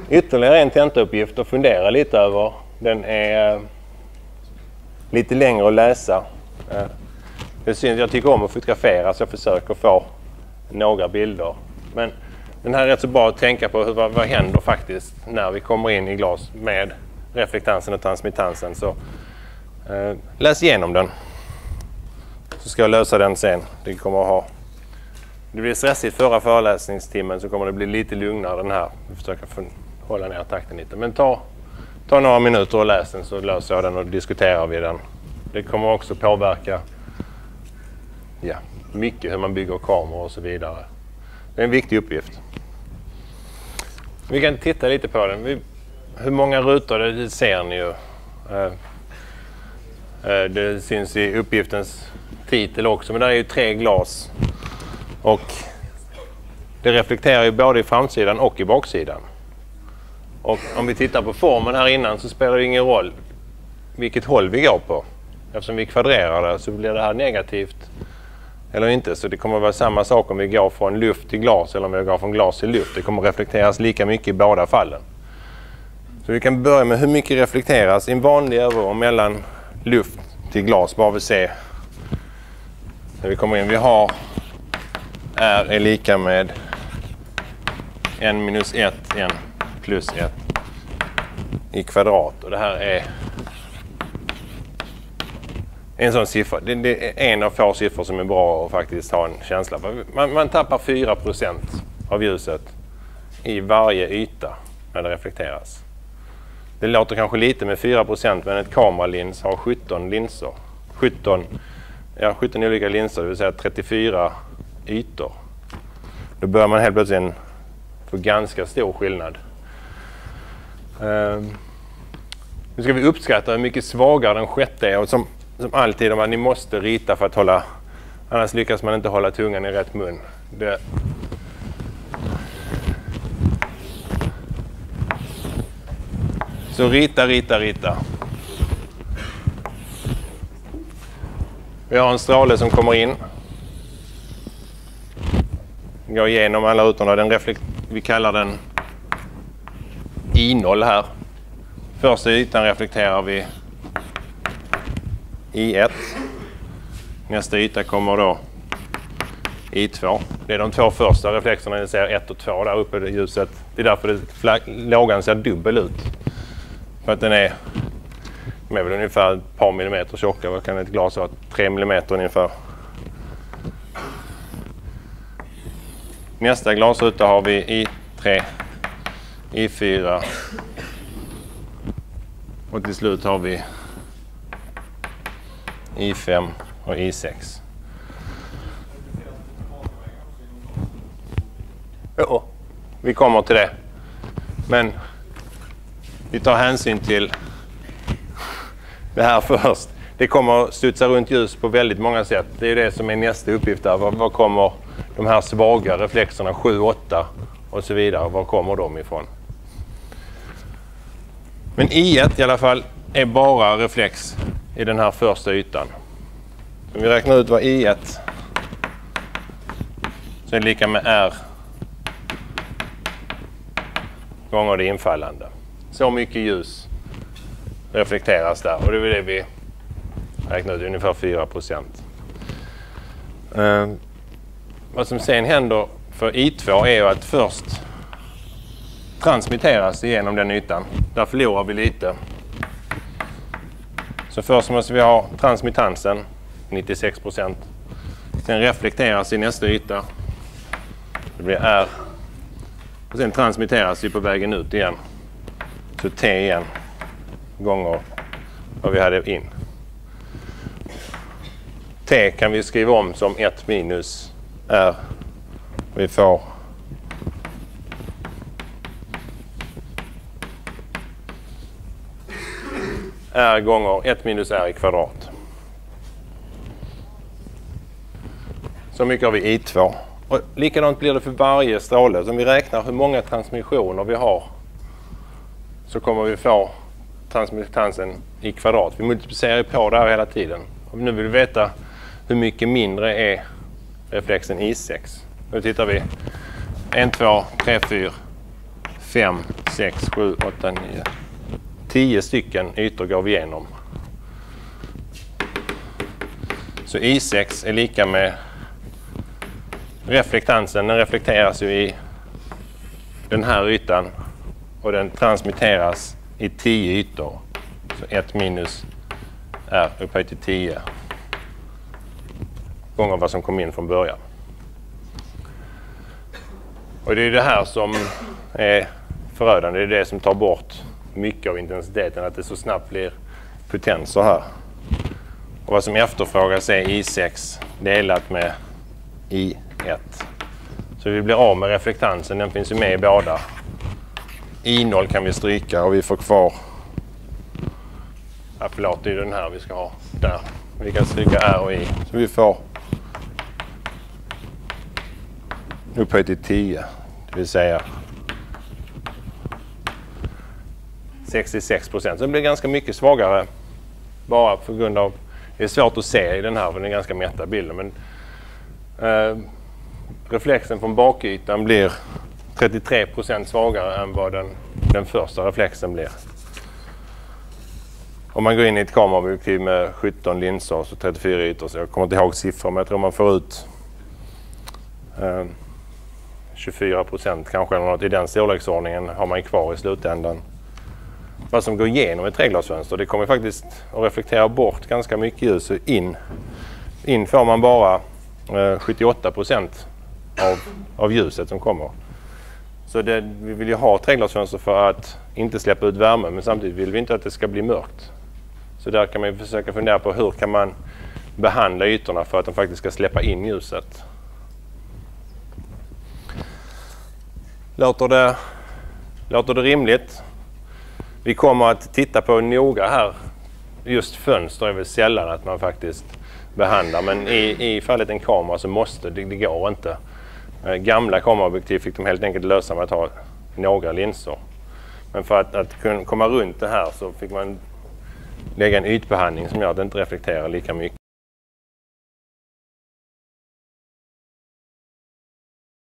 Ytterligare en tentauppgift att fundera lite över. Den är lite längre att läsa. Det syns, jag tycker om att fotografera så jag försöker få några bilder. Men den här är rätt så bra att tänka på vad händer faktiskt när vi kommer in i glas med reflektansen och transmittansen. Så läs igenom den. Så ska jag lösa den sen. Det blir stressigt förra föreläsningstimmen, så kommer det bli lite lugnare den här. Vi försöker hålla ner takten lite. Men ta några minuter och läs den, så löser jag den och diskuterar vi den. Det kommer också påverka mycket hur man bygger kameror och så vidare. Det är en viktig uppgift. Vi kan titta lite på den. Hur många rutor det ser ni ju. Det syns i uppgiftens titel också, men där är ju 3 glas. Och det reflekterar ju både i framsidan och i baksidan. Och om vi tittar på formen här innan så spelar det ingen roll vilket håll vi går på. Eftersom vi kvadrerar det så blir det här negativt eller inte. Så det kommer att vara samma sak om vi går från luft till glas eller om vi går från glas till luft. Det kommer att reflekteras lika mycket i båda fallen. Så vi kan börja med hur mycket reflekteras i en vanlig övergång mellan luft till glas. Bara vi ser när vi kommer in. Vi har R är lika med n minus 1, n plus 1 i kvadrat. Och det här är en sån siffra. Det är en av få siffror som är bra att faktiskt ha en känsla för. Man tappar 4% av ljuset i varje yta när det reflekteras. Det låter kanske lite med 4%, men ett kameralins har 17 linser. 17 olika linser, det vill säga 34 ytor. Då bör man helt plötsligt få ganska stor skillnad. Nu ska vi uppskatta hur mycket svagare den sjätte är. Och som alltid, ni måste rita för att hålla, annars lyckas man inte hålla tungan i rätt mun. Så rita. Vi har en stråle som kommer in. Går igenom alla rutorna. Vi kallar den I0 här. Första ytan reflekterar vi I1. Nästa yta kommer då I2. Det är de 2 första reflexerna, ni ser 1 och 2 där uppe i ljuset. Det är därför lågan ser dubbel ut. För att den är väl ungefär ett par millimeter tjocka. Vad kan ett glas ha? 3 millimeter ungefär. Nästa glasruta har vi I3, I4 och till slut har vi I5 och I6. Vi kommer till det. Men vi tar hänsyn till det här först. Det kommer att studsa runt ljus på väldigt många sätt. Det är det som är nästa uppgift där. Var kommer de här svaga reflexerna 7, 8 och så vidare, var kommer de ifrån? Men I1 i alla fall är bara reflex i den här första ytan. Om vi räknar ut vad I1 så är det lika med R gånger det infallande. Så mycket ljus reflekteras där, och det är det vi räknar ut, ungefär 4%. Vad som sen händer för I2 är ju att först transmitteras igenom den ytan. Där förlorar vi lite. Så först måste vi ha transmittansen, 96%. Sen reflekteras i nästa yta. Det blir R. Och sen transmitteras vi på vägen ut igen. Så T igen gånger vad vi hade in. T kan vi skriva om som 1 minus R. Vi får R gånger 1 minus R i kvadrat. Så mycket har vi I2. Och likadant blir det för varje stråle. Så om vi räknar hur många transmissioner vi har så kommer vi få transmittansen i kvadrat. Vi multiplicerar på det här hela tiden. Och nu vill vi veta hur mycket mindre är reflexen I6. Nu tittar vi 1, 2, 3, 4, 5, 6, 7, 8, 9, 10 stycken ytor går vi igenom. Så I6 är lika med reflektansen. Den reflekteras ju i den här ytan och den transmitteras i 10 ytor. Så 1 minus R upphöjt till 10 gånger vad som kom in från början. Och det är det här som är förödande. Det är det som tar bort mycket av intensiteten, att det så snabbt blir potenser här. Och vad som efterfrågas är I6 delat med I1. Så vi blir av med reflektansen, den finns ju med i båda. I0 kan vi stryka och vi får kvar, förlåt, det är den här vi ska ha där. Vi kan stryka R och I, så vi får upphöjt till 10, det vill säga 66%. Så det blir ganska mycket svagare bara på grund av, det är svårt att se i den här för den är ganska mätta bilden, men reflexen från bakytan blir 33% svagare än vad den första reflexen blir. Om man går in i ett kameraobjektiv med 17 linser så 34 ytor, så jag kommer inte ihåg siffror, men jag tror man får ut 24% kanske eller något i den storleksordningen har man kvar i slutändan. Vad som går igenom ett treglasfönster, det kommer faktiskt att reflektera bort ganska mycket ljus. Så in får man bara 78% av ljuset som kommer. Så vi vill ju ha treglasfönster för att inte släppa ut värme, men samtidigt vill vi inte att det ska bli mörkt. Så där kan man försöka fundera på hur kan man behandla ytorna för att de faktiskt ska släppa in ljuset. Låter det rimligt? Vi kommer att titta på noga här. Just fönster är väl sällan att man faktiskt behandlar, men i fallet en kamera så måste det går inte. Gamla kameraobjektiv fick de helt enkelt lösa med att ha några linser. Men för att komma runt det här så fick man lägga en ytbehandling som gör att det inte reflekterar lika mycket.